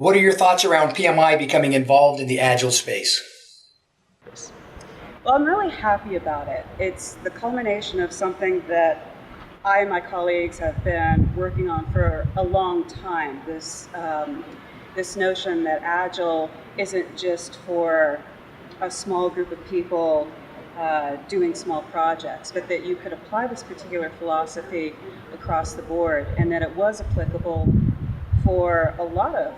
What are your thoughts around PMI becoming involved in the Agile space? Well, I'm really happy about it. It's the culmination of something that I and my colleagues have been working on for a long time. This notion that Agile isn't just for a small group of people doing small projects, but that you could apply this particular philosophy across the board, and that it was applicable for a lot of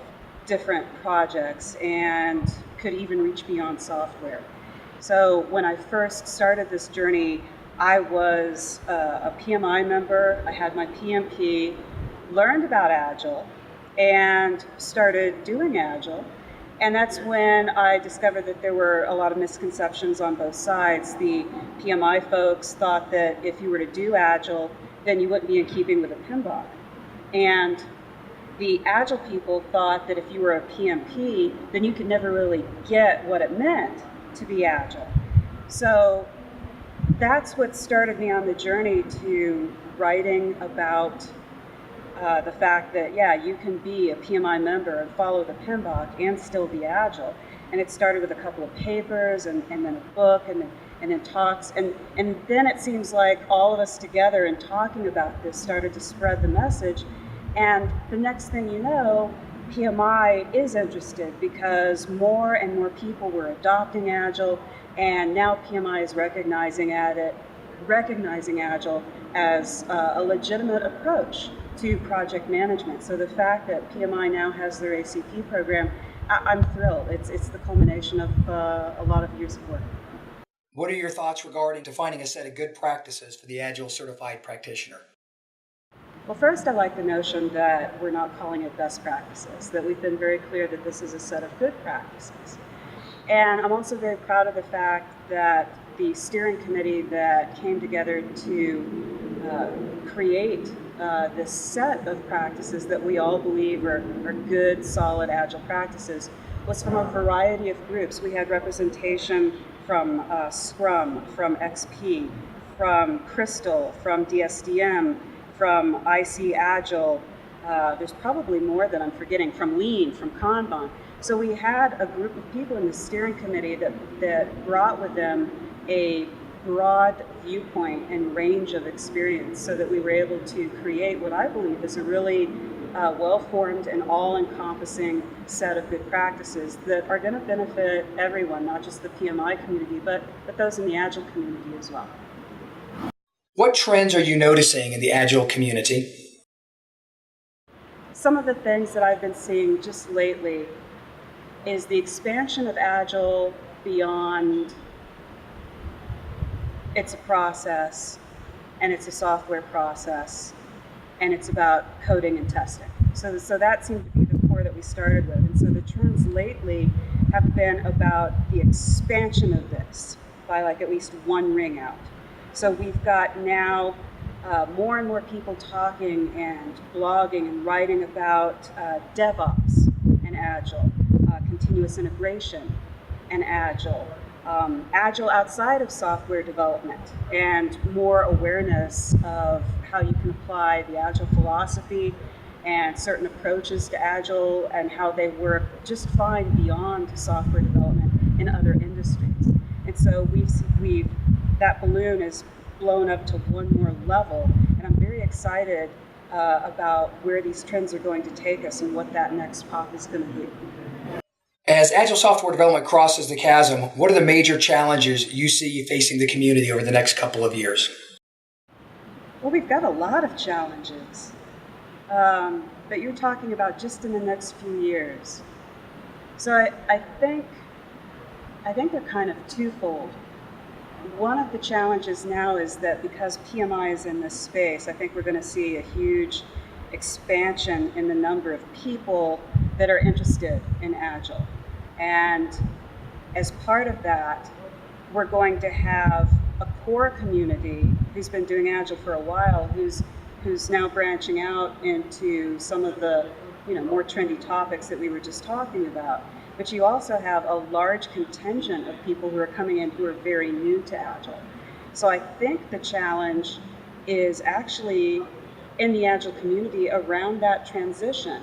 different projects and could even reach beyond software. So when I first started this journey, I was a PMI member. I had my PMP, learned about Agile, and started doing Agile. And that's when I discovered that there were a lot of misconceptions on both sides. The PMI folks thought that if you were to do Agile, then you wouldn't be in keeping with a PMBOK. And the Agile people thought that if you were a PMP, then you could never really get what it meant to be Agile. So that's what started me on the journey to writing about the fact that, yeah, you can be a PMI member and follow the PMBOK and still be Agile. And it started with a couple of papers and then a book and then talks. And then it seems like all of us together in talking about this started to spread the message. And the next thing you know, PMI is interested because more and more people were adopting Agile, and now PMI is recognizing Agile as a legitimate approach to project management. So the fact that PMI now has their ACP program, I'm thrilled. It's the culmination of a lot of years of work. What are your thoughts regarding defining a set of good practices for the Agile certified practitioner? Well, first, I like the notion that we're not calling it best practices, that we've been very clear that this is a set of good practices. And I'm also very proud of the fact that the steering committee that came together to create this set of practices that we all believe are good, solid, Agile practices was from a variety of groups. We had representation from Scrum, from XP, from Crystal, from DSDM, from IC Agile, there's probably more that I'm forgetting, from Lean, from Kanban. So we had a group of people in the steering committee that brought with them a broad viewpoint and range of experience so that we were able to create what I believe is a really well-formed and all-encompassing set of good practices that are going to benefit everyone, not just the PMI community, but those in the Agile community as well. What trends are you noticing in the Agile community? Some of the things that I've been seeing just lately is the expansion of Agile beyond it's a process, and it's a software process, and it's about coding and testing. So that seemed to be the core that we started with. And so the trends lately have been about the expansion of this by like at least one ring out. So we've got now more and more people talking and blogging and writing about DevOps and Agile, continuous integration and Agile, Agile outside of software development, and more awareness of how you can apply the Agile philosophy and certain approaches to Agile and how they work just fine beyond software development in other industries. And so that balloon is blown up to one more level, and I'm very excited about where these trends are going to take us and what that next pop is going to be. As Agile software development crosses the chasm, what are the major challenges you see facing the community over the next couple of years? Well, we've got a lot of challenges, but you're talking about just in the next few years. So I think they're kind of twofold. One of the challenges now is that because PMI is in this space, I think we're going to see a huge expansion in the number of people that are interested in Agile. And as part of that, we're going to have a core community who's been doing Agile for a while, who's now branching out into some of the more trendy topics that we were just talking about. But you also have a large contingent of people who are coming in who are very new to Agile. So I think the challenge is actually in the Agile community around that transition.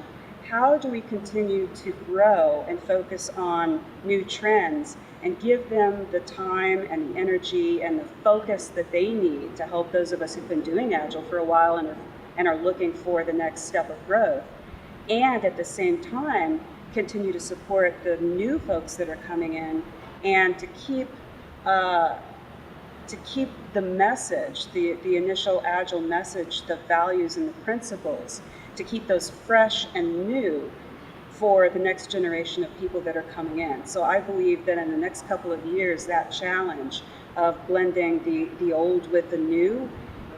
how do we continue to grow and focus on new trends and give them the time and the energy and the focus that they need to help those of us who've been doing Agile for a while and are looking for the next step of growth, and at the same time continue to support the new folks that are coming in, and to keep the message, the initial Agile message, the values and the principles, to keep those fresh and new for the next generation of people that are coming in. So I believe that in the next couple of years, that challenge of blending the old with the new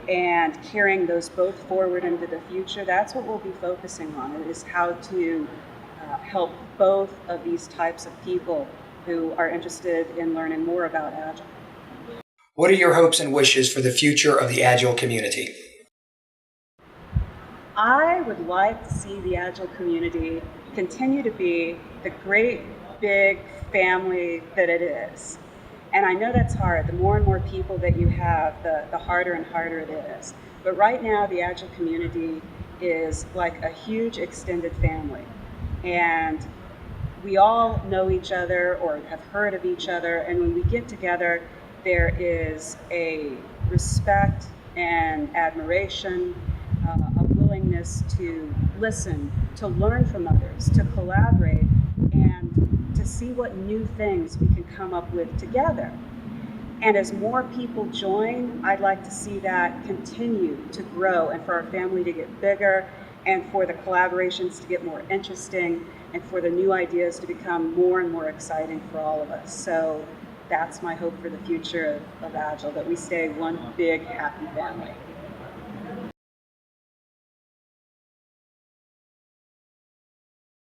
and carrying those both forward into the future, that's what we'll be focusing on. It is how to help both of these types of people who are interested in learning more about Agile. What are your hopes and wishes for the future of the Agile community? I would like to see the Agile community continue to be the great big family that it is. And I know that's hard. The more and more people that you have, the harder and harder it is. But right now, the Agile community is like a huge extended family. And we all know each other or have heard of each other. And when we get together, there is a respect and admiration, a willingness to listen, to learn from others, to collaborate, and to see what new things we can come up with together. And as more people join, I'd like to see that continue to grow and for our family to get bigger and for the collaborations to get more interesting and for the new ideas to become more and more exciting for all of us. So that's my hope for the future of Agile, that we stay one big happy family.